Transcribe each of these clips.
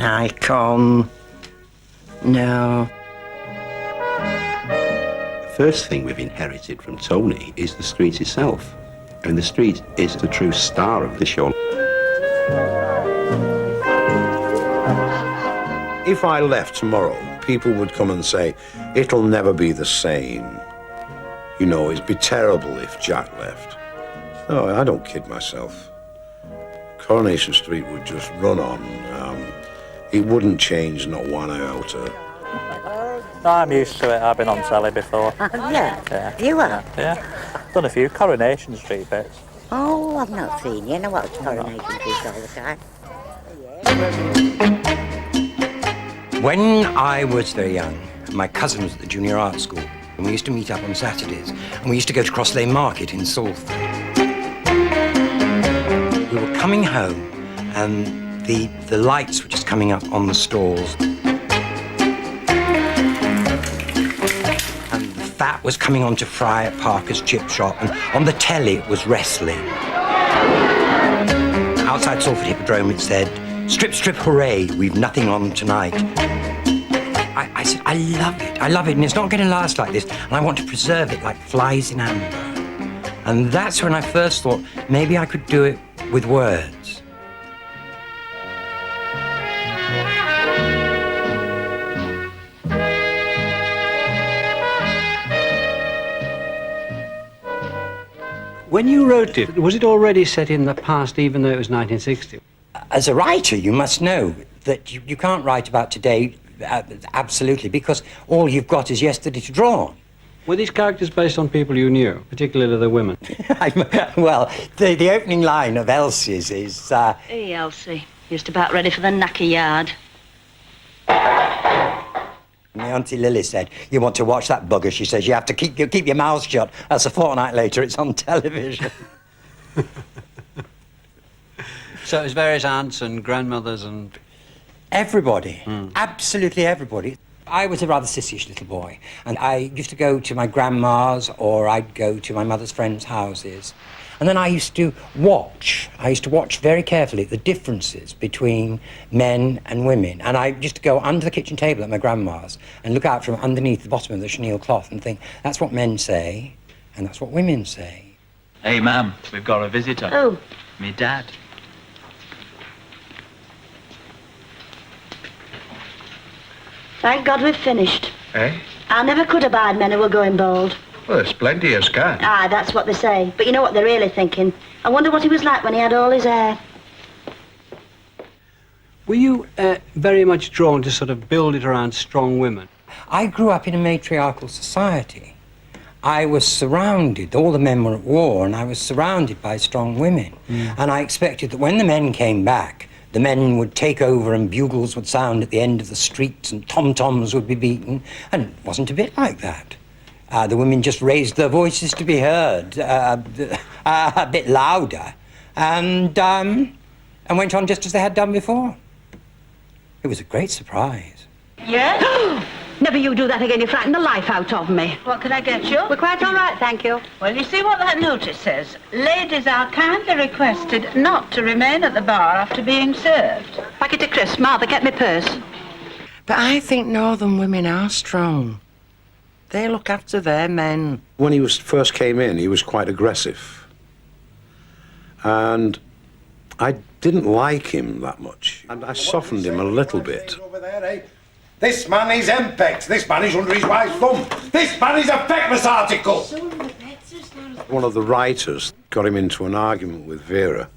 icon. No. The first thing we've inherited from Tony is the street itself. And the street is the true star of the show. If I left tomorrow, people would come and say, it'll never be the same. You know, it'd be terrible if Jack left. No, I don't kid myself. Coronation Street would just run on. It wouldn't change, not one iota. I'm used to it. I've been on telly before. Yeah. You are? Yeah. Done a few Coronation Street bits. Oh, I've not seen you. I watch Coronation Street all the time. When I was very young, my cousin was at the junior art school, and we used to meet up on Saturdays, and we used to go to Cross Lane Market in Salford. We were coming home, and the lights were just coming up on the stalls. And the fat was coming on to fry at Parker's chip shop, and on the telly it was wrestling. Outside Salford Hippodrome it said, "Strip, strip, hooray, we've nothing on tonight." I said, I love it, and it's not going to last like this, and I want to preserve it like flies in amber. And that's when I first thought, maybe I could do it with words. When you wrote it, was it already set in the past, even though it was 1960? As a writer, you must know that you can't write about today absolutely, because all you've got is yesterday to draw on. Were these characters based on people you knew, particularly the women? Well, the opening line of Elsie's is... Hey, Elsie, just about ready for the knacker yard. My Auntie Lily said, "You want to watch that bugger?" She says, "You have to keep your mouth shut." That's a fortnight later, it's on television. So it was various aunts and grandmothers and... Everybody, absolutely everybody. I was a rather sissyish little boy, and I used to go to my grandma's, or I'd go to my mother's friends' houses. And then I used to watch very carefully the differences between men and women. And I used to go under the kitchen table at my grandma's and look out from underneath the bottom of the chenille cloth and think, that's what men say, and that's what women say. Hey, ma'am, we've got a visitor. Oh. Me dad. Thank God we've finished. Eh? I never could abide men who were going bald. Well, there's plenty as can. Aye, that's what they say. But you know what they're really thinking? I wonder what he was like when he had all his hair. Were you very much drawn to sort of build it around strong women? I grew up in a matriarchal society. I was surrounded, all the men were at war, and I was surrounded by strong women. And I expected that when the men came back, the men would take over and bugles would sound at the end of the streets and tom-toms would be beaten. And it wasn't a bit like that. The women just raised their voices to be heard a bit louder and went on just as they had done before. It was a great surprise. Yes? Never you do that again. You frighten the life out of me. What can I get you? We're quite all right, thank you. Well, you see what that notice says? Ladies are kindly requested not to remain at the bar after being served. Packet of crisps. Martha, get me purse. But I think northern women are strong. They look after their men. When he first came in, he was quite aggressive. And I didn't like him that much. And I softened him a little bit. Over there, eh? This man is MPEX. This man is under his wife's thumb. This man is a feckless article. One of the writers got him into an argument with Vera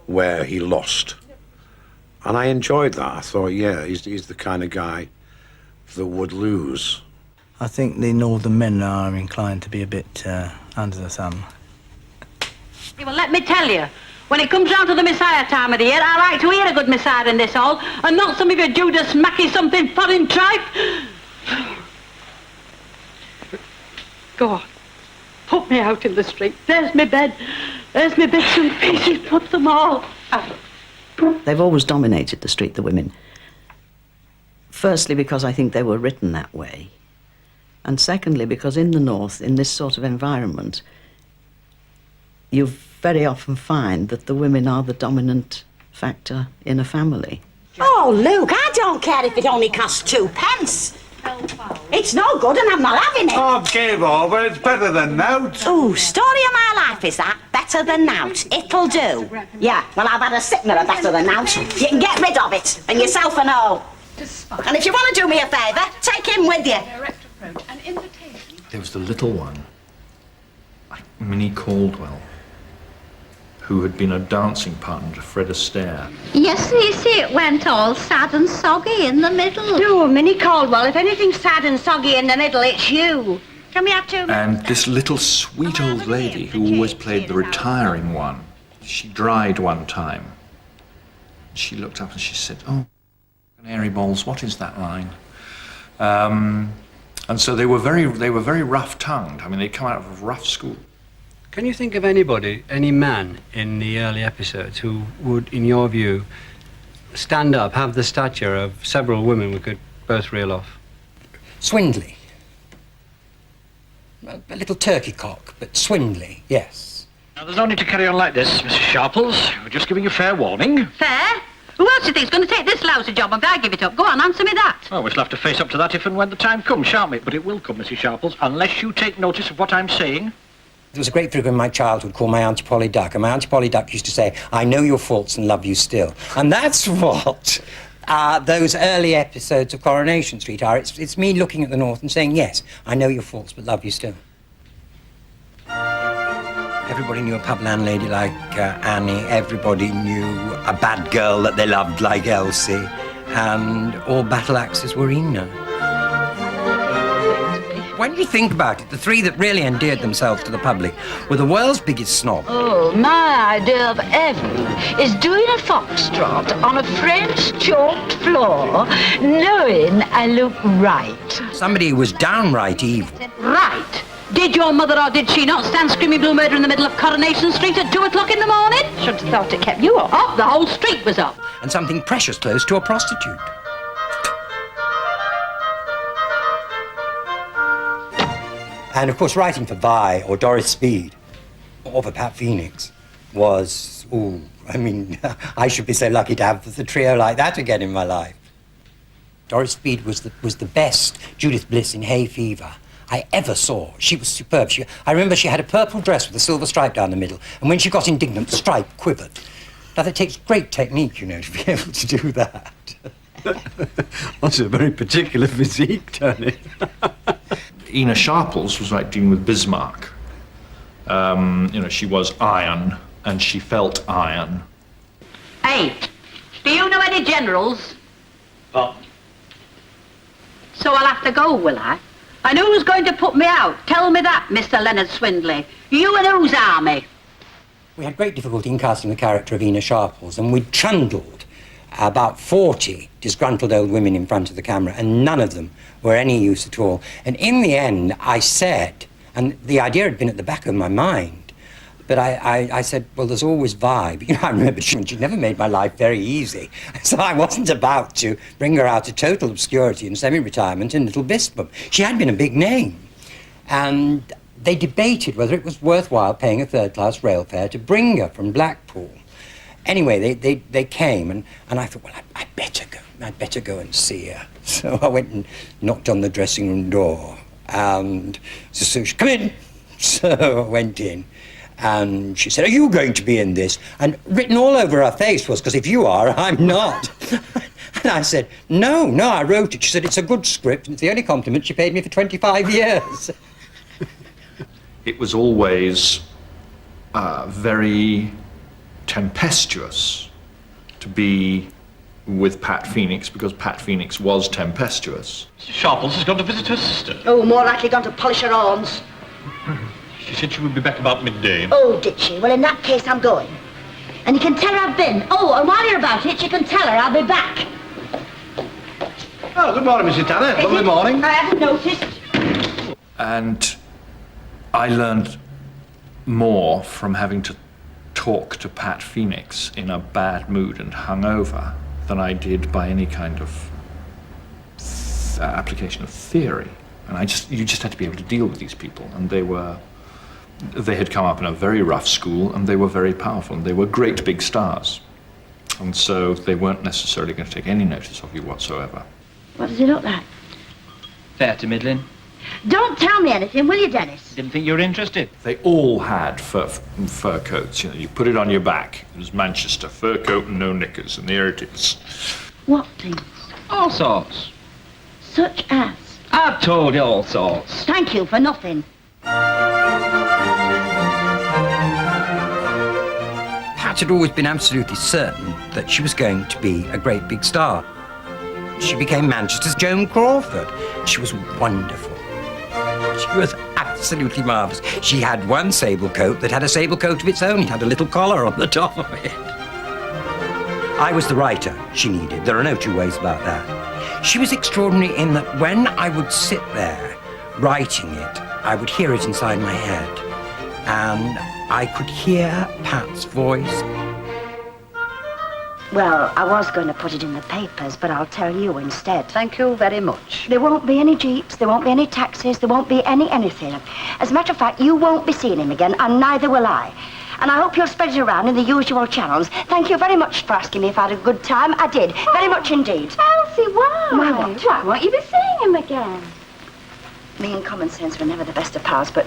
where he lost. And I enjoyed that. I thought, yeah, he's the kind of guy that would lose. I think the northern men are inclined to be a bit under the thumb. Well, let me tell you, when it comes round to the Messiah time of the year, I like to hear a good Messiah in this hall, and not some of your Judas Mackey something foreign tripe. Go on. Put me out in the street. There's my bed. There's my bits and pieces. Put them all out. They've always dominated the street, the women. Firstly, because I think they were written that way. And secondly, because in the North, in this sort of environment, you very often find that the women are the dominant factor in a family. Oh, Oh, Luke, I don't care if it only costs 2 pence. It's no good and I'm not having it. Oh, give over. It's better than nout. Ooh, story of my life is that. Better than nout. It'll do. Yeah, well, I've had a sickener of better than nout. You can get rid of it, and yourself and all. And if you want to do me a favour, take him with you. There was the little one, like Minnie Caldwell, who had been a dancing partner to Fred Astaire. Yes, you see, it went all sad and soggy in the middle. Oh, Minnie Caldwell, if anything's sad and soggy in the middle, it's you. Can we have 2 minutes? And this little sweet old lady who always played the retiring one, she died one time. She looked up and she said, "Oh, canary balls, what is that line?" And so they were very rough-tongued. I mean, they'd come out of a rough school. Can you think of anybody, any man in the early episodes who would, in your view, stand up, have the stature of several women we could both reel off? Swindley. A little turkey cock, but Swindley, yes. Now, there's no need to carry on like this, Mrs. Sharples. We're just giving you fair warning. Fair? Who else do you think's going to take this lousy job if I give it up? Go on, answer me that. Well, we shall have to face up to that if and when the time comes, shan't we? But it will come, Mrs. Sharples, unless you take notice of what I'm saying. There was a great figure in my childhood called my Auntie Polly Duck, and my Auntie Polly Duck used to say, "I know your faults and love you still." And that's what those early episodes of Coronation Street are. It's me looking at the North and saying, yes, I know your faults, but love you still. Everybody knew a pub landlady like Annie. Everybody knew a bad girl that they loved like Elsie. And all battle axes were Ina. When you think about it, the 3 that really endeared themselves to the public were the world's biggest snob. Oh, my idea of heaven is doing a foxtrot on a French chalked floor, knowing I look right. Somebody who was downright evil. Right. Did your mother or did she not stand screaming blue murder in the middle of Coronation Street at 2 o'clock in the morning? Should have thought it kept you up. Oh, the whole street was up. And something precious close to a prostitute. And of course, writing for Vi or Doris Speed or for Pat Phoenix was, ooh, I mean, I should be so lucky to have the trio like that again in my life. Doris Speed was the best Judith Bliss in Hay Fever I ever saw. She was superb. I remember she had a purple dress with a silver stripe down the middle, and when she got indignant, the stripe quivered. Now, that takes great technique, you know, to be able to do that. That's a very particular physique, Tony. Ina Sharples was like dealing with Bismarck. You know, she was iron, and she felt iron. Hey, do you know any generals? Oh. So I'll have to go, will I? And who's going to put me out? Tell me that, Mr. Leonard Swindley. You and whose army? We had great difficulty in casting the character of Ina Sharples, and we trundled about 40 disgruntled old women in front of the camera, and none of them were any use at all. And in the end, I said, and the idea had been at the back of my mind, but I said, well, there's always Vi. But, you know, I remember she never made my life very easy. So I wasn't about to bring her out of total obscurity and semi-retirement in Little Bispam. She had been a big name. And they debated whether it was worthwhile paying a third-class rail fare to bring her from Blackpool. Anyway, they came, and I thought, well, I'd better go and see her. So I went and knocked on the dressing room door, and so she, come in. So I went in, and she said, are you going to be in this? And written all over her face was, because if you are, I'm not. And I said, no, I wrote it. She said, it's a good script, and it's the only compliment she paid me for 25 years. It was always very tempestuous to be with Pat Phoenix, because Pat Phoenix was tempestuous. Mrs. Sharples has gone to visit her sister. Oh, more likely gone to polish her horns. She said she would be back about midday. Oh, did she? Well, in that case, I'm going. And you can tell her I've been. Oh, and while you're about it, you can tell her I'll be back. Oh, good morning, Mrs. Tanner. Lovely morning. I hadn't noticed. And I learned more from having to talk to Pat Phoenix in a bad mood and hungover than I did by any kind of application of theory. And you just had to be able to deal with these people. And they had come up in a very rough school, and they were very powerful, and they were great big stars. And so they weren't necessarily going to take any notice of you whatsoever. What does he look like? Fair to middling. Don't tell me anything, will you, Dennis? Didn't think you were interested. They all had fur coats. You know, you put it on your back. It was Manchester, fur coat and no knickers, and there it is. What things? All sorts. Such as? I've told you all sorts. Thank you for nothing. Pat had always been absolutely certain that she was going to be a great big star. She became Manchester's Joan Crawford. She was wonderful. She was absolutely marvellous. She had one sable coat that had a sable coat of its own. It had a little collar on the top of it. I was the writer she needed. There are no two ways about that. She was extraordinary in that when I would sit there writing it, I would hear it inside my head. And I could hear Pat's voice. Well, I was going to put it in the papers, but I'll tell you instead. Thank you very much. There won't be any jeeps, there won't be any taxis, there won't be anything. As a matter of fact, you won't be seeing him again, and neither will I. And I hope you'll spread it around in the usual channels. Thank you very much for asking me if I had a good time. I did, very much indeed. Elsie, why? Why what? Why won't you be seeing him again? Me and common sense were never the best of pals, but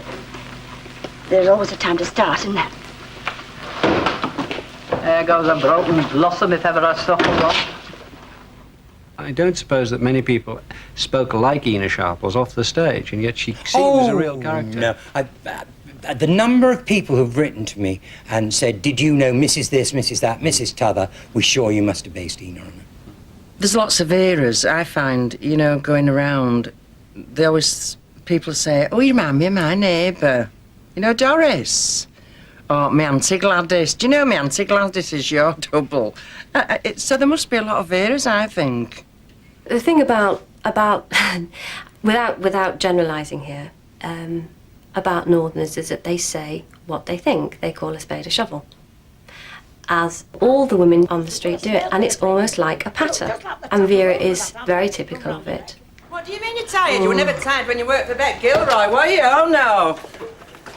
there's always a time to start, isn't there? There goes a broken blossom if ever I saw one. I don't suppose that many people spoke like Ina Sharples off the stage, and yet she seemed as a real character. No. The number of people who've written to me and said, did you know Mrs. this, Mrs. that, Mrs. t'other, we're sure you must have based Ina on her. There's lots of eras, I find, you know, going around. They always, people say, oh, you remind me of my neighbour. You know, Doris. Oh, my Auntie Gladys. Do you know my Auntie Gladys is your double? So there must be a lot of eras, I think. The thing about without generalising here, about Northerners is that they say what they think. They call a spade a shovel. As all the women on the street do it, and it's almost like a patter. And Vera is very typical of it. What do you mean you're tired? You were never tired when you worked for Beck Gilroy, were you? Oh, no.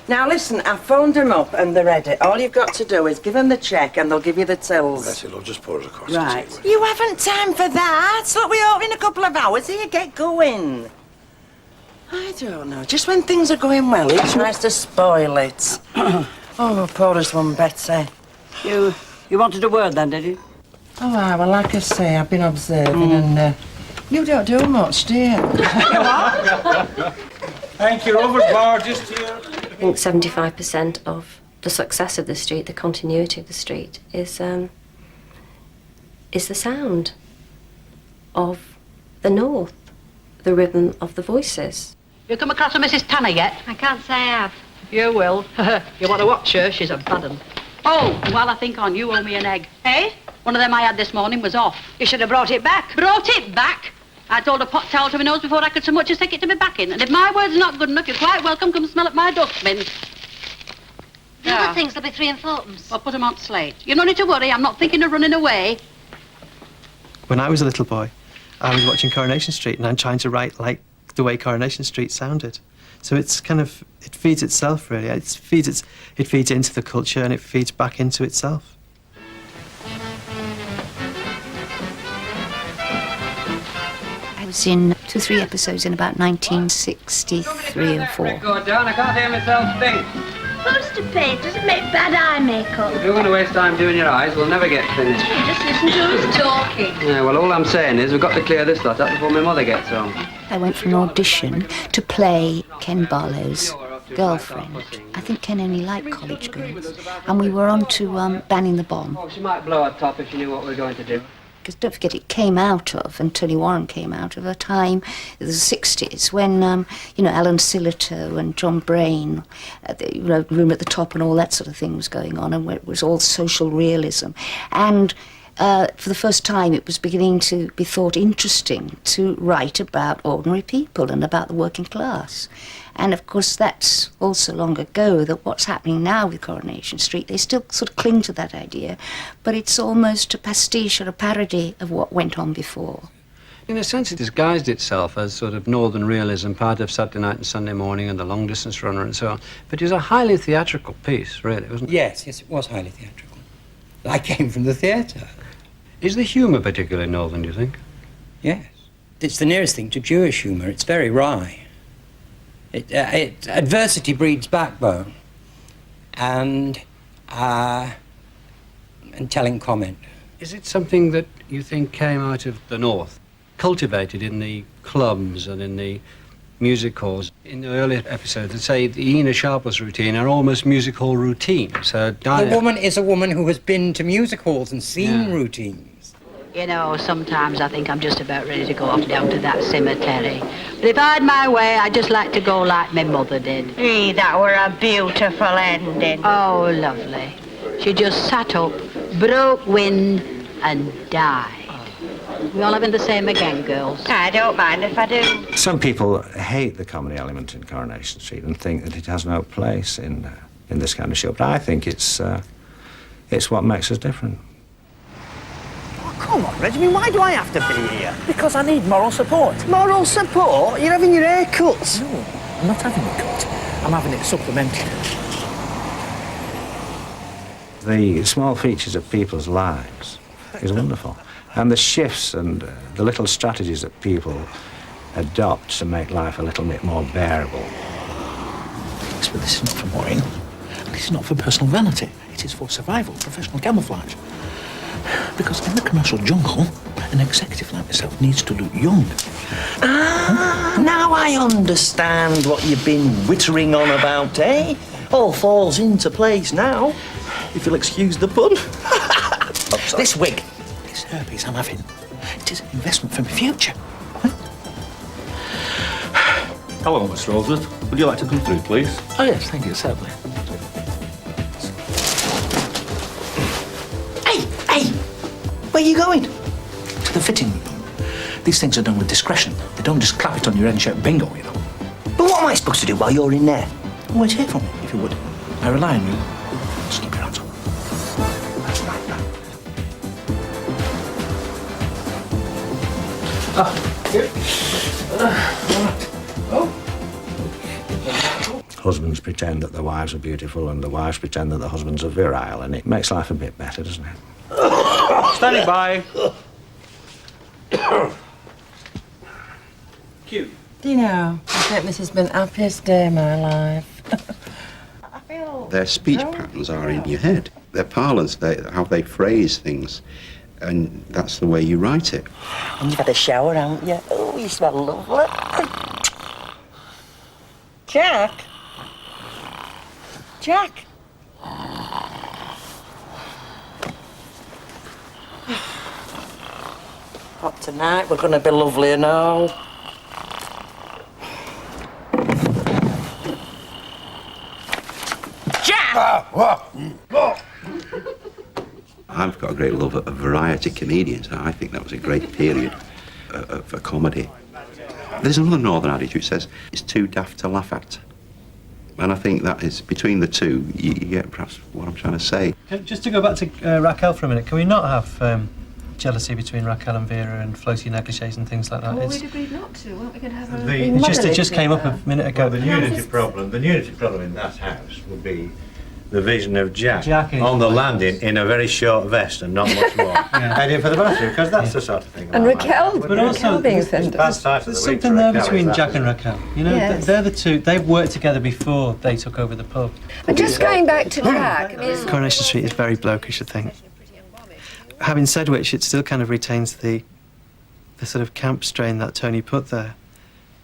Now, listen, I phoned them up and they're ready. All you've got to do is give them the cheque and they'll give you the tills. Bessie, love, just pour us a cup of Right. tea. You haven't time for that. Look, we're open in a couple of hours. Here, get going. I don't know. Just when things are going well, he tries to spoil it. Oh, pour us one, Betsy. You wanted a word then, did you? Oh, well, like I say, I've been observing and you don't do much, do you? Thank you, overboard, just here. I think 75% of the success of the street, the continuity of the street, is the sound of the north, the rhythm of the voices. You come across a Mrs. Tanner yet? I can't say I have. You will. You want to watch her? She's a bad un. Oh, and while I think on, you owe me an egg. Eh? One of them I had this morning was off. You should have brought it back. Brought it back? I told a pot towel to my nose before I could so much as take it to my back in. And if my word's not good enough, you're quite welcome. Come smell at my dustbin. The other things will be 3 and 4pence. I'll put them on slate. You don't need to worry. I'm not thinking of running away. When I was a little boy, I was watching Coronation Street and I'm trying to write like the way Coronation Street sounded. So it's kind of, it feeds itself really. It feeds into the culture and it feeds back into itself. I was in 2 or 3 episodes in about 1963 or 4. Go down, I can't hear myself think. Poster paint doesn't make bad eye makeup. If you're going to waste time doing your eyes, we'll never get finished. Just listen to who's talking. Yeah, well, all I'm saying is we've got to clear this lot up before my mother gets home. I went for an audition to play Ken Barlow's girlfriend. I think Ken only liked college girls. And we were on to Banning the Bomb. Oh, she might blow her top if she knew what we were going to do. Because don't forget, it came out of, and Tony Warren came out of a time, the 60s, when, Alan Sillitoe and John Brain, Room at the Top and all that sort of thing was going on, and it was all social realism. And for the first time, it was beginning to be thought interesting to write about ordinary people and about the working class. And of course, that's also long ago, that what's happening now with Coronation Street, they still sort of cling to that idea, but it's almost a pastiche or a parody of what went on before. In a sense, it disguised itself as sort of northern realism, part of Saturday Night and Sunday Morning and The Long Distance Runner and so on. But it was a highly theatrical piece, really, wasn't it? Yes, it was highly theatrical. I came from the theatre. Is the humour particularly northern, do you think? Yes. It's the nearest thing to Jewish humour. It's very wry. Adversity breeds backbone and telling comment. Is it something that you think came out of the north, cultivated in the clubs and in the music halls? In the earlier episodes, they say the Ina Sharples routine are almost music hall routines. A woman is a woman who has been to music halls and seen routines. You know, sometimes I think I'm just about ready to go off down to that cemetery. But if I had my way, I'd just like to go like my mother did. That were a beautiful ending. Oh, lovely. She just sat up, broke wind, and died. We all having the same again, girls. I don't mind if I do. Some people hate the comedy element in Coronation Street and think that it has no place in this kind of show. But I think it's what makes us different. Oh, come on, Reg. I mean, why do I have to be here? Because I need moral support. Moral support? You're having your hair cut. No, I'm not having it cut. I'm having it supplemented. The small features of people's lives is wonderful. And the shifts and the little strategies that people adopt to make life a little bit more bearable. Yes, but this is not for worrying. This is not for personal vanity. It is for survival, professional camouflage. Because in the commercial jungle, an executive like myself needs to look young. Now I understand what you've been wittering on about, eh? All falls into place now, if you'll excuse the pun. This wig, this hairpiece I'm having, it is an investment for my future. Hello, Miss Roses. Would you like to come through, please? Oh, yes, thank you, certainly. Hey! Where are you going? To the fitting room. These things are done with discretion. They don't just clap it on your end shirt bingo, you know. But what am I supposed to do while you're in there? Wait here for me, if you would. I rely on you. Just keep your hands up. Husbands pretend that their wives are beautiful and the wives pretend that the husbands are virile, and it makes life a bit better, doesn't it? Standing by. Cute. Do you know, I think this has been the happiest day of my life. Their speech patterns are in your head. Their parlance, how they phrase things, and that's the way you write it. And you've had a shower, haven't you? Oh, you smell lovely. Jack? Jack? But tonight we're going to be lovely now. I've got a great love of variety comedians. I think that was a great period for comedy. There's another northern adage which says it's too daft to laugh at. And I think that is, between the two, you get perhaps what I'm trying to say. Just to go back to Raquel for a minute, can we not have jealousy between Raquel and Vera and floaty negligees and things like that? Well, we'd agreed not to. Weren't we going to have a... It just came up a minute ago. The unity problem in that house would be the vision of Jack on the landing in a very short vest and not much more. Heading for the bathroom, because that's the sort of thing. And Raquel, But also, being offended. there's something there between Jack and Raquel. You know, Yes. they're the two. They've worked together before they took over the pub. But just going back to Jack, I mean... Coronation Street is very blokish, I think. Having said which, it still kind of retains the sort of camp strain that Tony put there.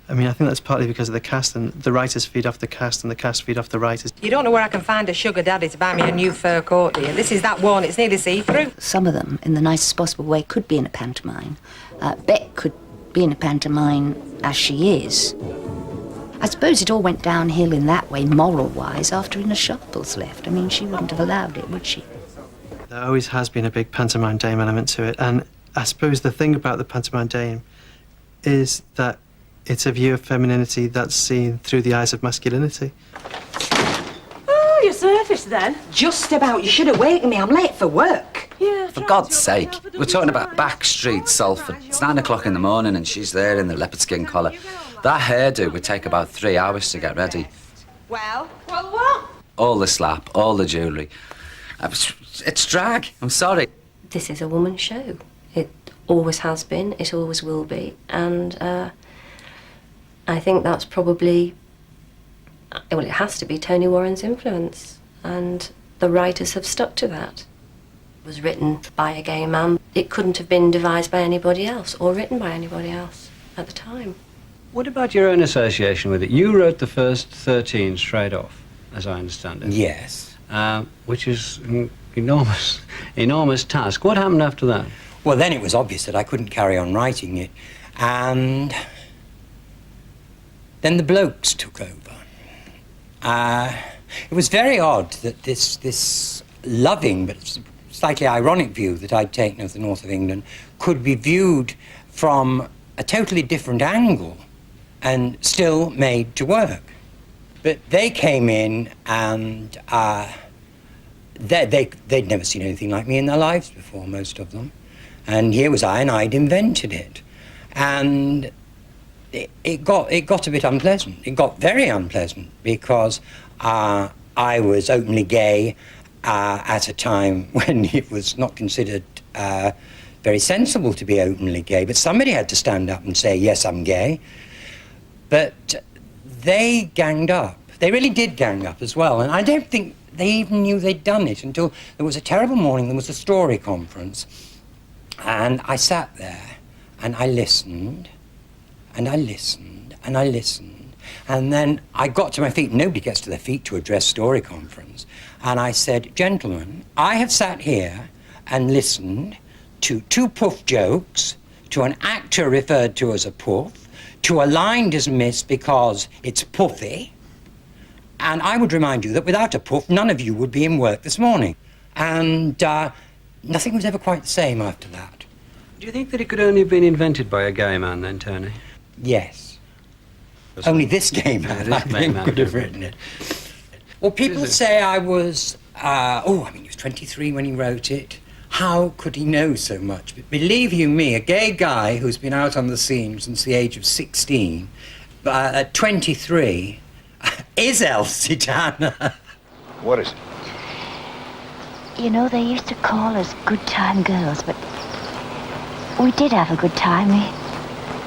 I mean, I think that's partly because of the cast, and the writers feed off the cast, and the cast feed off the writers. You don't know where I can find a sugar daddy to buy me a new fur coat, do you? This is that one, it's nearly see-through. Some of them, in the nicest possible way, could be in a pantomime. Beck could be in a pantomime as she is. I suppose it all went downhill in that way, moral-wise, after Ina Sharples left. I mean, she wouldn't have allowed it, would she? There always has been a big pantomime dame element to it, and I suppose the thing about the pantomime dame is that it's a view of femininity that's seen through the eyes of masculinity. Oh, you surfaced then? Just about. You should have wakened me. I'm late for work. Yeah. For God's sake, we're talking about Back Street, Salford. It's 9 o'clock in the morning and she's there in the leopard skin collar. That hairdo would take about 3 hours to get ready. Well, what? All the slap, all the jewellery. It's drag, I'm sorry. this is a woman's show. It always has been, it always will be, and I think that's probably, well, it has to be Tony Warren's influence, and the writers have stuck to that. It was written by a gay man. It couldn't have been devised by anybody else or written by anybody else at the time. What about your own association with it? You wrote the first 13 straight off, as I understand it. Yes. Which is an enormous task. What happened after that? Well, then it was obvious that I couldn't carry on writing it, and then the blokes took over. It was very odd that this loving but slightly ironic view that I'd taken of the north of England could be viewed from a totally different angle and still made to work. But they came in and they'd never seen anything like me in their lives before, most of them. And here was I, and I'd invented it. And it got a bit unpleasant. It got very unpleasant because I was openly gay at a time when it was not considered very sensible to be openly gay. But somebody had to stand up and say, yes, I'm gay. But they ganged up. They really did gang up as well. And I don't think they even knew they'd done it until there was a terrible morning. There was a story conference. And I sat there and I listened and I listened and I listened. And then I got to my feet. Nobody gets to their feet to address story conference. And I said, gentlemen, I have sat here and listened to 2 puff jokes, to an actor referred to as a puff, to a line dismissed because it's puffy. And I would remind you that without a puff, none of you would be in work this morning. And nothing was ever quite the same after that. Do you think that it could only have been invented by a gay man then, Tony? Yes. Only this gay man, I think, could have written it. Well, people say I was, he was 23 when he wrote it. How could he know so much? But believe you me, a gay guy who's been out on the scene since the age of 16, at 23, is Elsie Tanner. What is it? You know, they used to call us good time girls, but we did have a good time.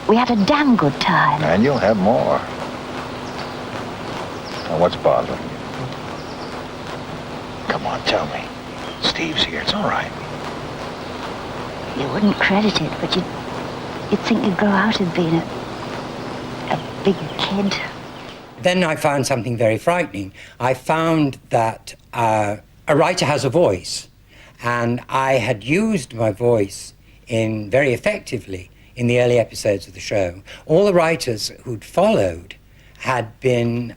We had a damn good time. And you'll have more. Now, what's bothering you? Come on, tell me. Steve's here. It's all right. You wouldn't credit it, but you'd think you'd grow out of being a big kid. Then I found something very frightening. I found that a writer has a voice, and I had used my voice very effectively in the early episodes of the show. All the writers who'd followed had been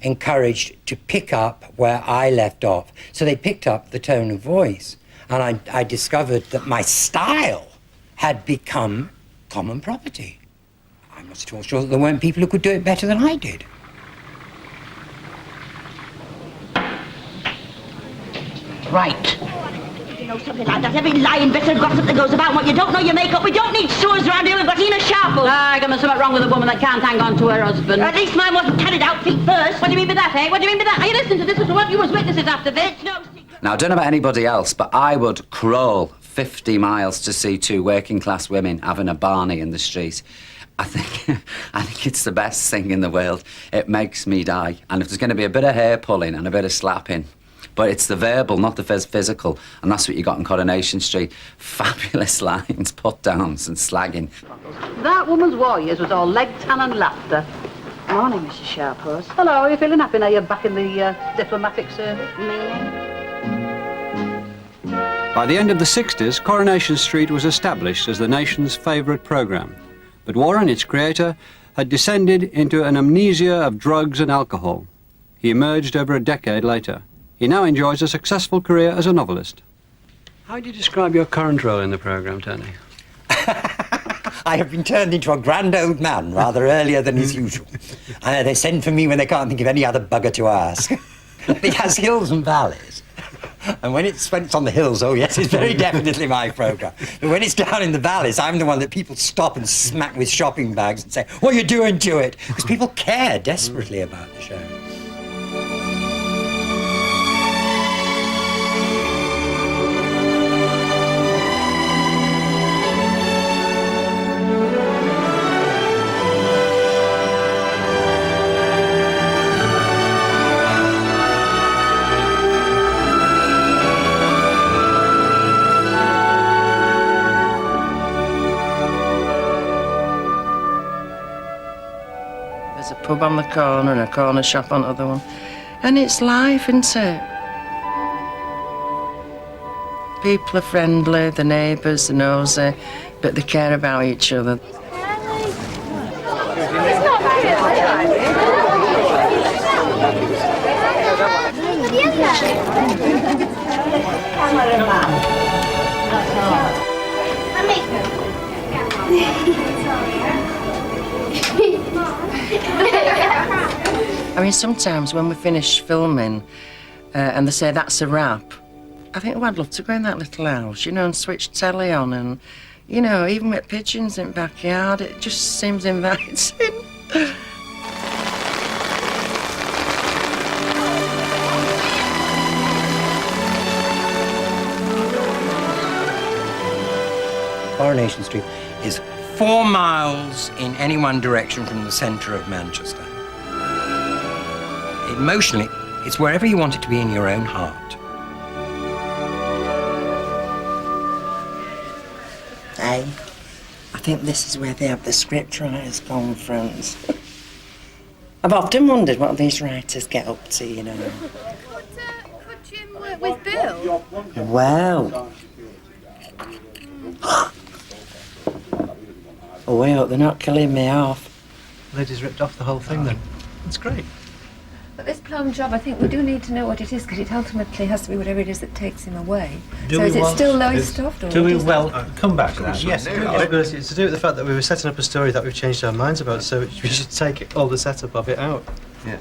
encouraged to pick up where I left off. So they picked up the tone of voice. And I discovered that my style had become common property. I'm not at all sure that there weren't people who could do it better than I did. Right. You know, something like that. Every lying bit of gossip that goes about what you don't know you make up. We don't need sewers around here. We've got Ina Sharple. I got something wrong with a woman that can't hang on to her husband. At least mine wasn't carried out feet first. What do you mean by that, eh? What do you mean by that? Are you listening to this as to what you was witnesses after this? No. Now, I don't know about anybody else, but I would crawl 50 miles to see 2 working-class women having a Barney in the street. I think it's the best thing in the world. It makes me die. And if there's going to be a bit of hair pulling and a bit of slapping, but it's the verbal, not the physical, and that's what you got in Coronation Street. Fabulous lines, put-downs and slagging. That woman's warriors was all leg tan and laughter. Morning, Mrs. Sharphurst. Hello, are you feeling happy now you're back in the diplomatic service? By the end of the 60s, Coronation Street was established as the nation's favourite programme. But Warren, its creator, had descended into an amnesia of drugs and alcohol. He emerged over a decade later. He now enjoys a successful career as a novelist. How do you describe your current role in the programme, Tony? I have been turned into a grand old man rather earlier than is usual. They send for me when they can't think of any other bugger to ask. It has hills and valleys. And when it's on the hills, oh yes, it's very definitely my programme. But when it's down in the valleys, I'm the one that people stop and smack with shopping bags and say, what are you doing to it? Because people care desperately about the show. pub on the corner and a corner shop on the other one. And it's life, isn't it? People are friendly, the neighbours, they're nosy, but they care about each other. I mean, sometimes when we finish filming and they say that's a wrap, I think, oh, I'd love to go in that little house, you know, and switch telly on and, you know, even with pigeons in the backyard, it just seems inviting. Coronation Street is 4 miles in any one direction from the centre of Manchester. Emotionally, it's wherever you want it to be in your own heart. Hey, I think this is where they have the scriptwriters' conference. I've often wondered what these writers get up to, you know. Could Jim work with Bill? Wow. Oh, I hope they're not killing me off. They just ripped off the whole thing then. It's great. But this plum job, I think we do need to know what it is, because it ultimately has to be whatever it is that takes him away. Do so we is it want- still low is- stuffed? Or Do we, just- well, come back to that. Yes, It's to do with the fact that we were setting up a story that we've changed our minds about, so we should take all the setup of it out. Yes,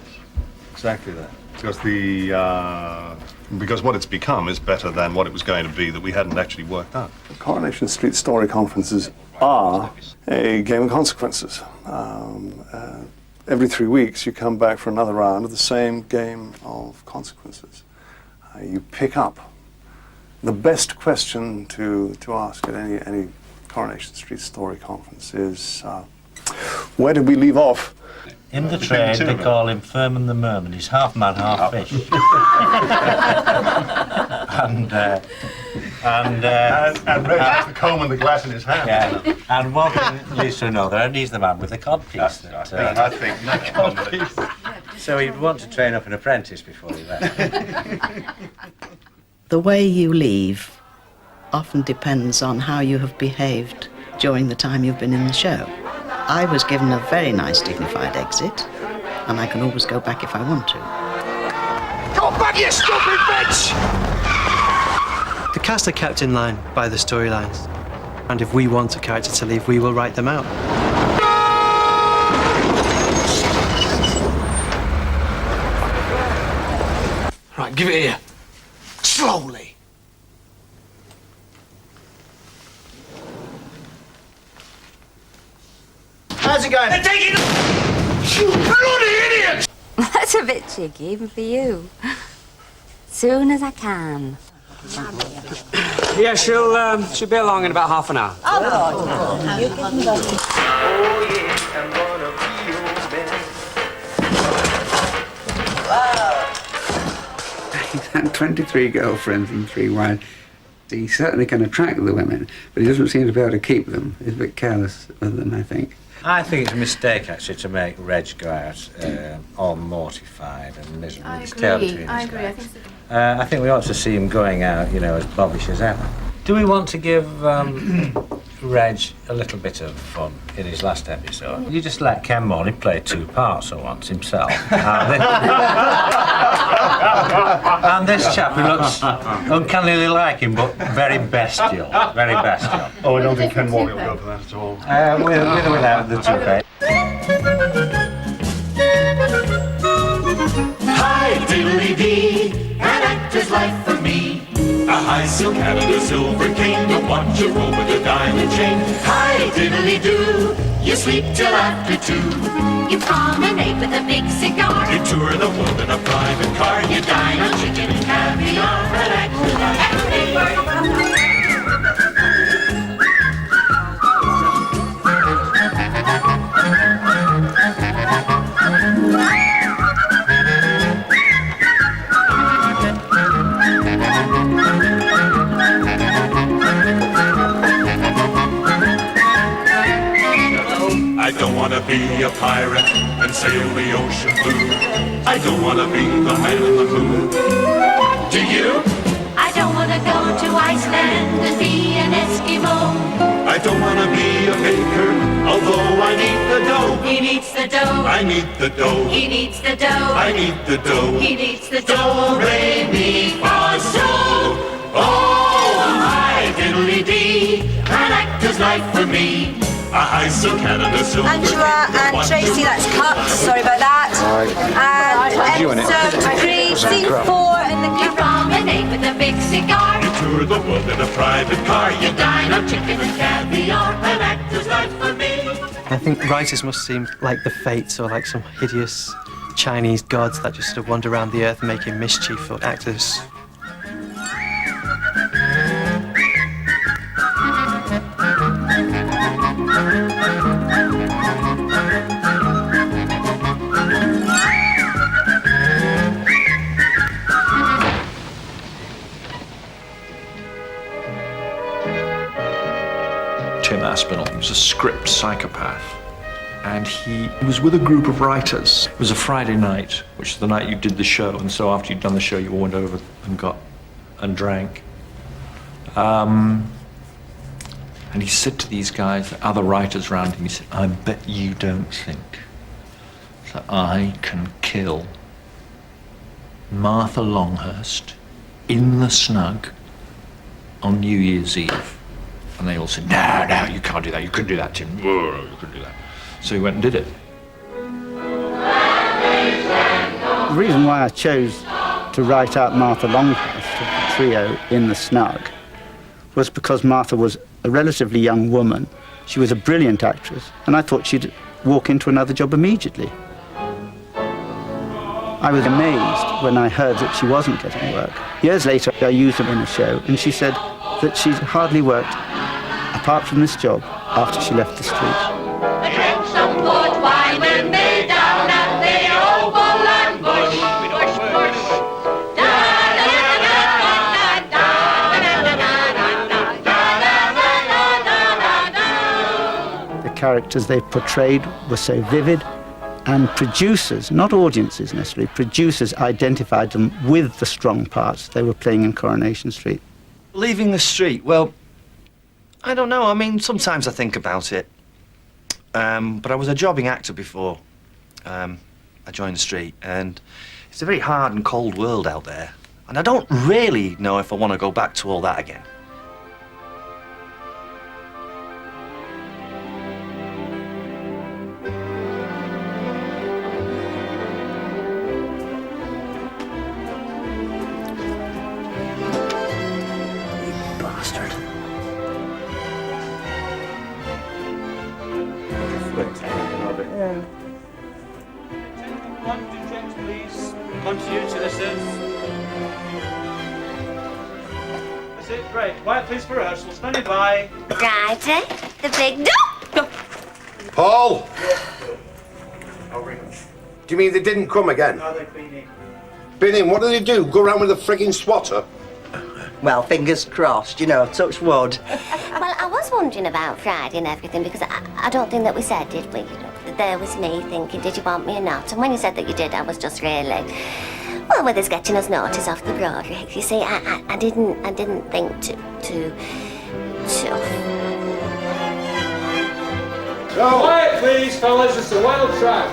exactly that. Because what it's become is better than what it was going to be that we hadn't actually worked out. Coronation Street story conferences are a game of consequences. Every 3 weeks you come back for another round of the same game of consequences. You pick up. The best question to ask at any Coronation Street story conference is, where did we leave off? In the trade, they call him Firman the Merman. He's half man, half fish. And Reg has the comb and the glass in his hand. Yeah. And one thing leads to another, and he's the man with the codpiece. I think So he'd want to train up an apprentice before he left. The way you leave often depends on how you have behaved during the time you've been in the show. I was given a very nice, dignified exit, and I can always go back if I want to. Go back, you stupid bitch! The cast are kept in line by the storylines, and if we want a character to leave, we will write them out. Right, give it here. Slowly. How's it going? They're taking you bloody idiots! That's a bit cheeky, even for you. Soon as I can. Yeah, she'll be along in about half an hour. You can go. 23 girlfriends and 3 wives. He certainly can attract the women, but he doesn't seem to be able to keep them. He's a bit careless with them, I think. I think it's a mistake, actually, to make Reg go out all mortified and miserable. I His tail agree. between I his agree. I legs. think so. I think we ought to see him going out, you know, as bobbish as ever. Do we want to give Reg a little bit of fun in his last episode? You just let Ken Morley play 2 parts at once himself. And this chap who looks uncannily like him, but very bestial. Very bestial. Oh, I don't think Ken Morley will go for that at all. With or without the toupee. Hi, diddly-dee, an actor's life for me. A high silk hat and a silver cane, don't want you roll with a diamond chain. Hi, diddly-doo, you sleep till after 2. You promenade with a big cigar. You tour the world in a private car. You dine on chicken and caviar. An actor's life. I don't want to be a pirate and sail the ocean blue. I don't want to be the man in the moon. Do you? I don't want to go to Iceland and be an Eskimo. I don't want to be a baker, although I need the dough. He needs the dough. I need the dough. He needs the dough. I need the dough. He needs the dough. Do, re, mi, fa, sol. Oh, hi, diddly-dee, an actor's life for me. A high silk hat and a silver Angela and Tracy, that's cut. Sorry about that. And episode 3, scene 4 in the You promenade with a big cigar. You tour the world in a private car. You dine on chicken and caviar. An actor's life for me. I think writers must seem like the fates or like some hideous Chinese gods that just sort of wander around the earth making mischief for actors. Tim Aspinall was a script psychopath, and he was with a group of writers. It was a Friday night, which is the night you did the show, and so after you'd done the show, you all went over and got and drank. And he said to these guys, the other writers around him, he said, I bet you don't think that I can kill Martha Longhurst in the Snug on New Year's Eve. And they all said, no, no, you can't do that. You couldn't do that, Tim. You couldn't do that. So he went and did it. The reason why I chose to write out Martha Longhurst, the trio in the Snug, was because Martha was a relatively young woman. She was a brilliant actress, and I thought she'd walk into another job immediately. I was amazed when I heard that she wasn't getting work. Years later, I used her in a show, and she said that she'd hardly worked, apart from this job, after she left the street. Drink some port wine with me down at the Oval and Bush. Bush, bush. The characters they portrayed were so vivid, and producers, not audiences necessarily, producers identified them with the strong parts they were playing in Coronation Street. Leaving the street, well, I don't know. I mean, sometimes I think about it. But I was a jobbing actor before I joined the street, and it's a very hard and cold world out there. And I don't really know if I want to go back to all that again. Bastard. Continue to listen. That's it, great. Quiet, please, for rehearsal. Standing by. Righty, the big do. Paul! Do you mean they didn't come again? No, they've been in. Been in? What did they do? Go around with a frigging swatter? Well, fingers crossed, you know, touch wood. Well, I was wondering about Friday and everything because I don't think that we said, did we? You know, there was me thinking, did you want me or not? And when you said that you did, I was just really, well, with us getting us notice off the Broadway. You see, I didn't think to. Quiet, please, fellas. It's a wild track.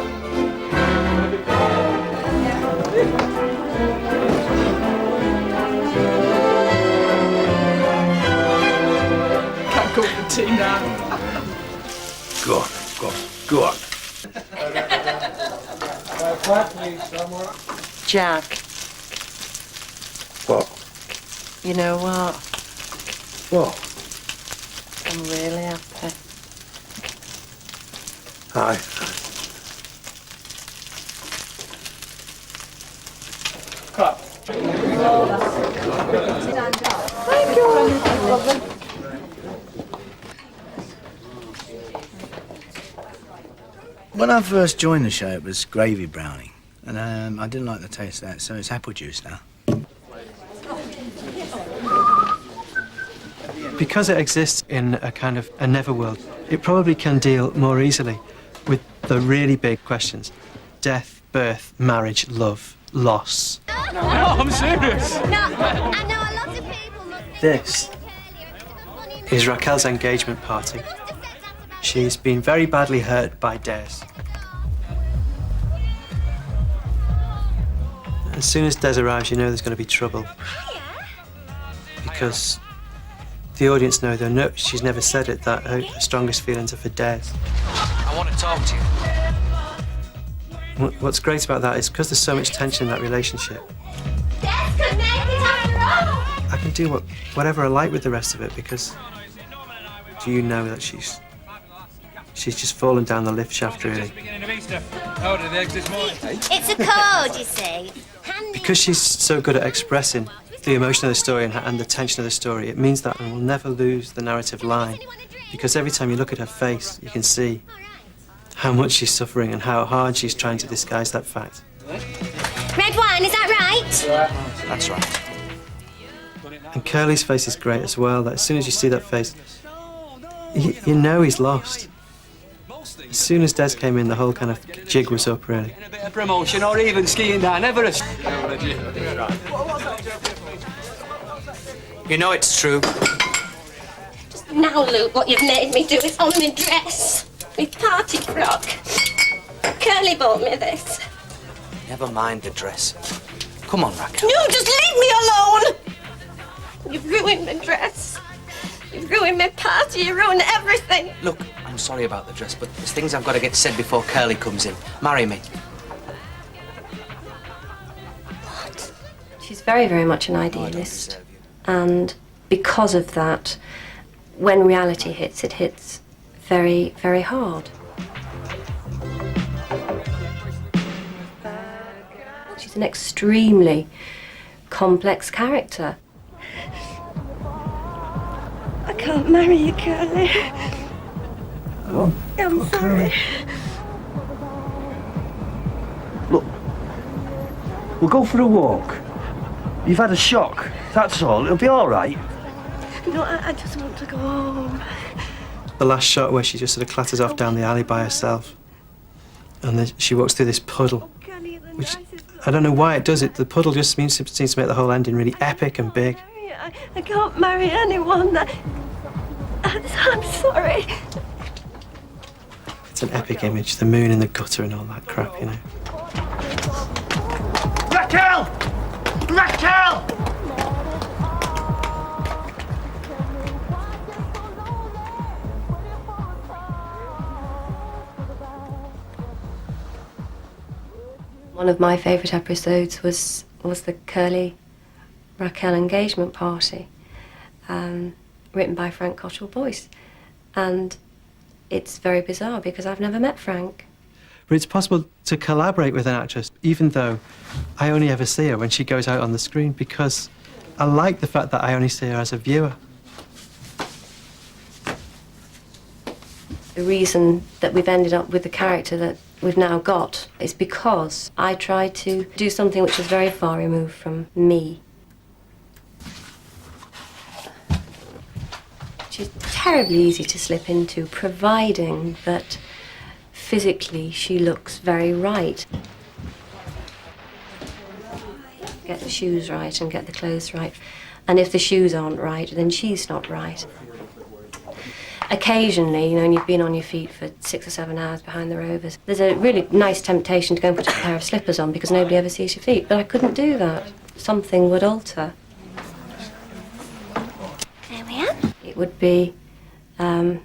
Can't go for tea now. Go on, go on, go on. Quiet, please, somewhere. Jack, What? you know what? What? I'm really happy. Aye. Cut. Thank you. When I first joined the show, it was gravy brownie, and I didn't like the taste of that, so it's apple juice now. Because it exists in a kind of a neverworld, it probably can deal more easily with the really big questions. death, birth, marriage, love, loss. No, I'm serious. No, I know a lot of people must think This is Raquel's engagement party. She's been very badly hurt by Des. As soon as Des arrives, you know there's going to be trouble. Because the audience know, she's never said it, that her strongest feelings are for Des. I want to talk to you. What's great about that is because there's so much tension in that relationship, I can do whatever I like with the rest of it, because do you know that she's just fallen down the lift shaft, really. it's a code, you see. Because she's so good at expressing the emotion of the story and the tension of the story, it means that we'll never lose the narrative line. Because every time you look at her face, you can see how much she's suffering and how hard she's trying to disguise that fact. Red wine, is that right? That's right. And Curly's face is great as well. That as soon as you see that face, you know he's lost. As soon as Des came in, the whole kind of jig was up, really. A bit of promotion or even skiing down, never a... You know it's true. Just now, Luke, what you've made me do is on my dress. My party frock. Curly bought me this. Never mind the dress. Come on, Raquel. No, just leave me alone! You've ruined my dress. You've ruined my party, you ruined everything. Look, I'm sorry about the dress, but there's things I've got to get said before Curly comes in. Marry me. She's very, very much an idealist. And because of that, when reality hits, it hits very, very hard. She's an extremely complex character. I can't marry you, Curly. Oh, I'm sorry. Look, we'll go for a walk. You've had a shock, that's all. It'll be all right. No, I just want to go home. The last shot where she just sort of clatters off down the alley by herself. And then she walks through this puddle, which I don't know why it does it. The puddle just seems to make the whole ending really epic and big. I can't marry anyone. I'm sorry. It's an epic image, the moon in the gutter and all that crap, you know. Raquel! Raquel! One of my favourite episodes was the Curly Raquel engagement party, written by Frank Cottrell Boyce. And it's very bizarre because I've never met Frank. But it's possible to collaborate with an actress, even though I only ever see her when she goes out on the screen, because I like the fact that I only see her as a viewer. The reason that we've ended up with the character that we've now got is because I tried to do something which was very far removed from me. She's terribly easy to slip into, providing that physically she looks very right. Get the shoes right and get the clothes right. And if the shoes aren't right, then she's not right. Occasionally, you know, and you've been on your feet for 6 or 7 hours behind the rovers, there's a really nice temptation to go and put a pair of slippers on because nobody ever sees your feet. But I couldn't do that. Something would alter. There we are. It would be a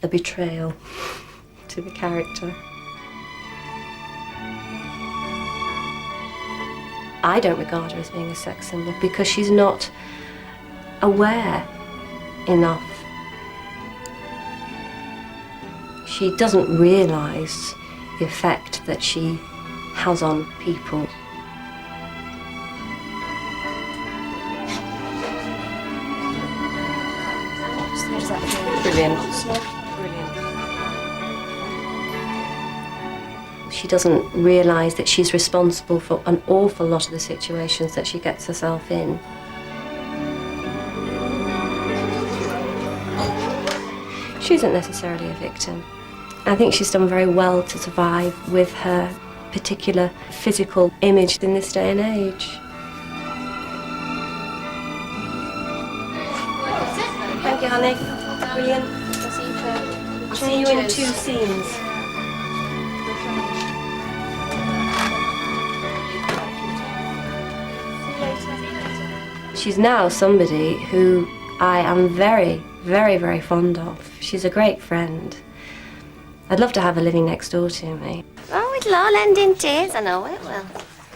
betrayal to the character. I don't regard her as being a sex symbol because she's not aware enough. She doesn't realise the effect that she has on people. Brilliant. She doesn't realise that she's responsible for an awful lot of the situations that she gets herself in. She isn't necessarily a victim. I think she's done very well to survive with her particular physical image in this day and age. Thank you, honey. Brilliant. I'll see you in 2 scenes. She's now somebody who I am very, very, very fond of. She's a great friend. I'd love to have her living next door to me. Oh, it'll all end in tears, I know it will.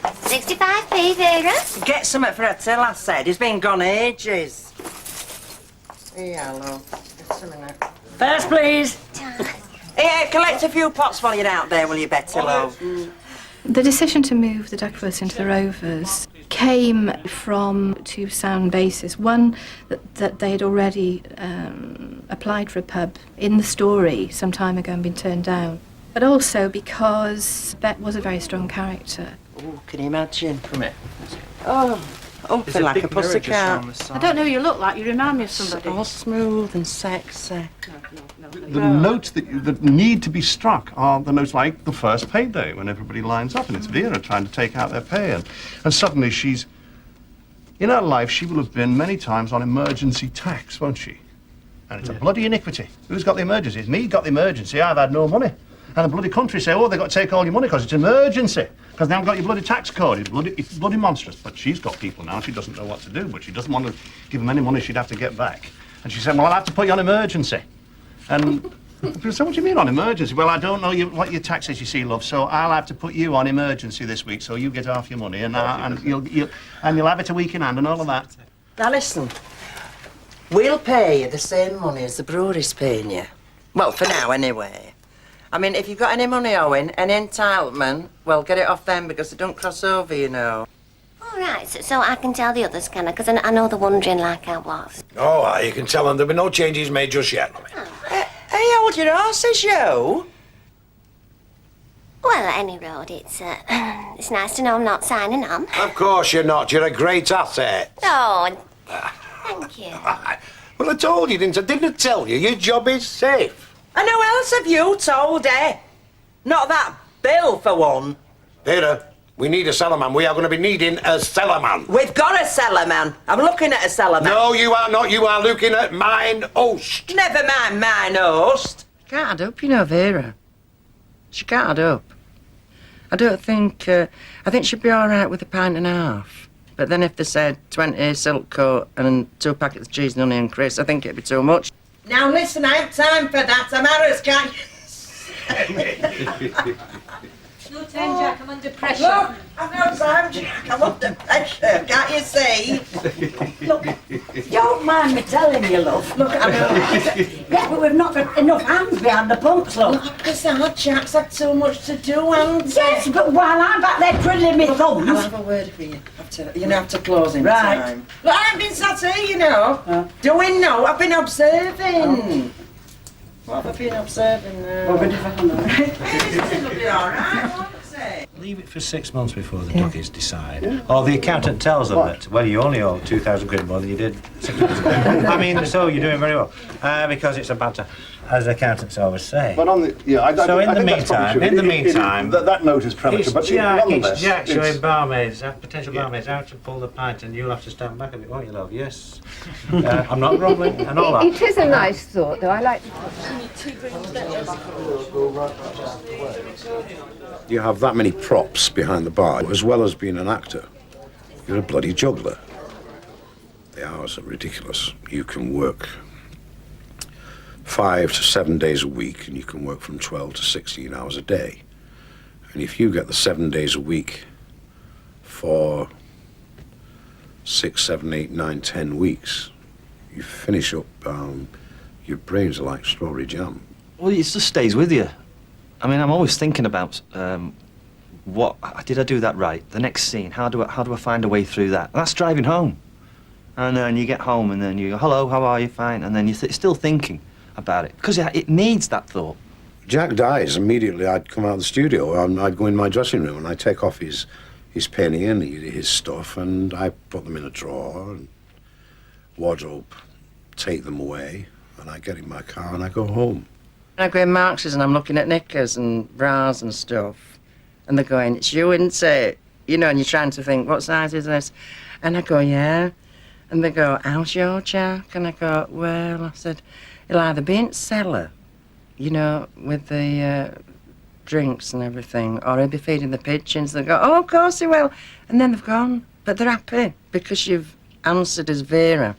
65p, Vera. Get something for her till, I said. He's been gone ages. Yeah, love. Get something out. First, please. Here, collect a few pots while you're out there, will you, Betty, love? The decision to move the Duckworths into the Rovers came from 2 sound bases. One, that they had already applied for a pub in the Story some time ago and been turned down. But also because Bet was a very strong character. Oh, can you imagine? Come here. Oh, feel like a pussycat. I don't know who you look like. You remind me of somebody. All smooth and sexy. The notes that need to be struck are the notes like the first payday, when everybody lines up and it's Vera trying to take out their pay. And suddenly she's, in her life, she will have been many times on emergency tax, won't she? And it's a bloody iniquity. Who's got the emergency? It's me got the emergency. I've had no money. And the bloody country say, oh, they've got to take all your money because it's an emergency. Because they haven't got your bloody tax code. It's bloody monstrous. But she's got people now. She doesn't know what to do. But she doesn't want to give them any money she'd have to get back. And she said, well, I'll have to put you on emergency. And people said, what do you mean on emergency? Well, I don't know what your tax is, you see, love. So I'll have to put you on emergency this week. So you get half your money. And you'll have it a week in hand and all of that. Now, listen. We'll pay you the same money as the brewery's paying you. Well, for now, anyway. I mean, if you've got any money owing, any entitlement, well, get it off them because they don't cross over, you know. All right, so I can tell the others, can I? Because I know they're wondering like I was. Oh, you can tell them there'll be no changes made just yet. Hey, hold your horses, yo. Well, at any road, it's nice to know I'm not signing on. Of course you're not. You're a great asset. Oh, thank you. Well, I told you, didn't I? Didn't I tell you? Your job is safe. And who else have you told, eh? Not that Bill, for one. Vera, we need a cellarman. We are going to be needing a cellarman. We've got a cellarman. I'm looking at a cellarman. No, you are not. You are looking at mine host. Never mind mine host. She can't add up, you know, Vera. She can't add up. I don't think... I think she'd be all right with a pint and a half. But then if they said 20 silk coat and 2 packets of cheese and onion crisps, I think it'd be too much. Now listen, I have time for that. I'm Harris, can't you? Your turn, Jack. I'm under pressure. Look, I've no time, Jack. I'm under pressure. Can't you see? Look, don't mind me telling you, love. Look, I know. Yeah, but we've not got enough hands behind the pumps, love. Not because our Jack's had so much to do, and yes, but while I'm back there twiddling my thumbs. I'll have a word for you. You have to close in right. time. Look, I haven't been sat here, you know. Doing no, I've been observing. Oh. What have I been observing now? Well, It'll be all right, won't it? Leave it for 6 months before the duckies decide. Or the accountant tells them that, well, you only owe 2,000 quid more than you did 6 months ago. I mean, so you're doing very well. Because it's a banter, as accountants always say. But on the... Yeah, so in the meantime... That note is premature, but It's Jack showing barmaids, potential barmaids, how to pull the pint, and you'll have to stand back a bit, won't you, love? Yes. I'm not grumbling, and all that. It is a nice thought, though. I like the You have that many props behind the bar, as well as being an actor. You're a bloody juggler. The hours are ridiculous. You can work 5 to 7 days a week, and you can work from 12 to 16 hours a day. And if you get the 7 days a week for 6, 7, 8, 9, 10 weeks, you finish up, your brains are like strawberry jam. Well, it just stays with you. I mean, I'm always thinking about did I do that right? The next scene, how do I find a way through that? And that's driving home. And then you get home and then you go, hello, how are you? Fine. And then you're still thinking about it because it needs that thought. Jack dies immediately. I'd come out of the studio and I'd go in my dressing room and I'd take off his penny and his stuff and I put them in a drawer and wardrobe, take them away, and I get in my car and I go home. I go in Marx's and I'm looking at knickers and bras and stuff. And they're going, it's you, isn't it? You know, and you're trying to think, what size is this? And I go, yeah. And they go, how's your Jack? And I go, well, I said, he'll either be in the cellar, you know, with the drinks and everything, or he'll be feeding the pigeons. They go, oh, of course he will. And then they've gone. But they're happy because you've answered as Vera.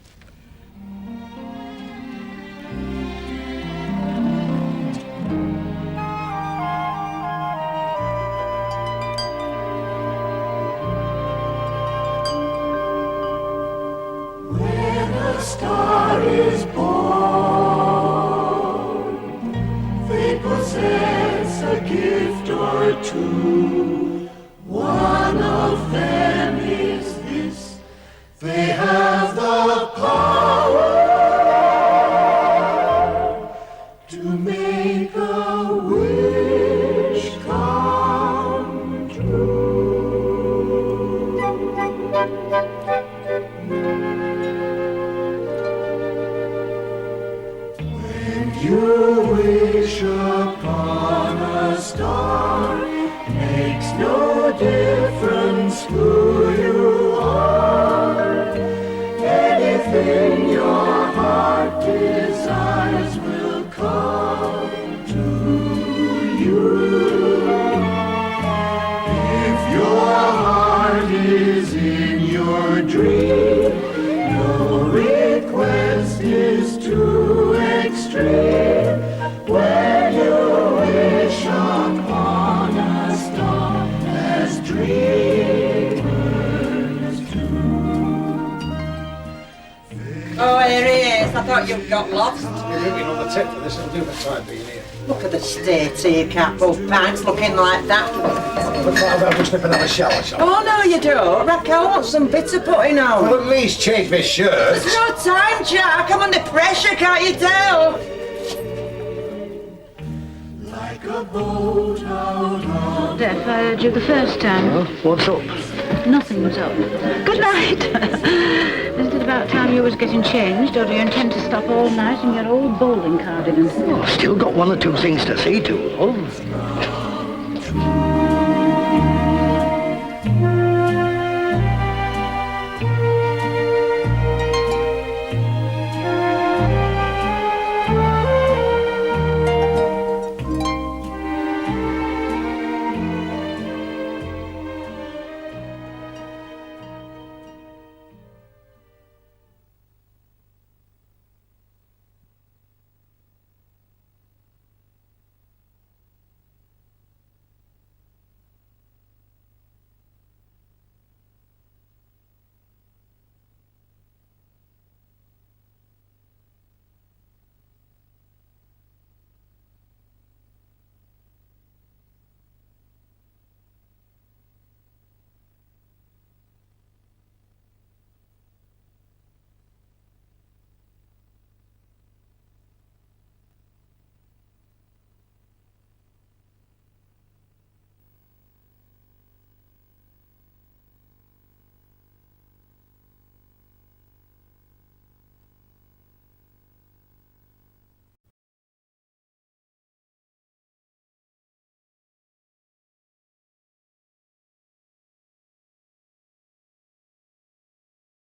When a star is born, they possess a gift or two. One of them is this: they have the power to make a wish come true. When you wish upon a star, makes no difference who you are. Anything your heart desires will come to you. If your heart is in your dream, no request is too extreme. When you wish upon a star, as dreamers do. Oh, here he is. I thought you'd got lost. You're moving on the tip for this, it'll do the time being here. Look at the state of your cap, both pants looking like that. Look like I'm just nipping out a shower, shall I? Oh, no, you don't. Raquel wants some bits of putting on. Well, at least change my shirt. There's no time, Jack. I'm under pressure, can't you tell? Like a boat out on Deaf, I heard you the first time. What's up? Nothing was up. Good night. Isn't it about time you was getting changed, or do you intend to stop all night in your old bowling cardigan? Oh, I've still got one or two things to see to, love.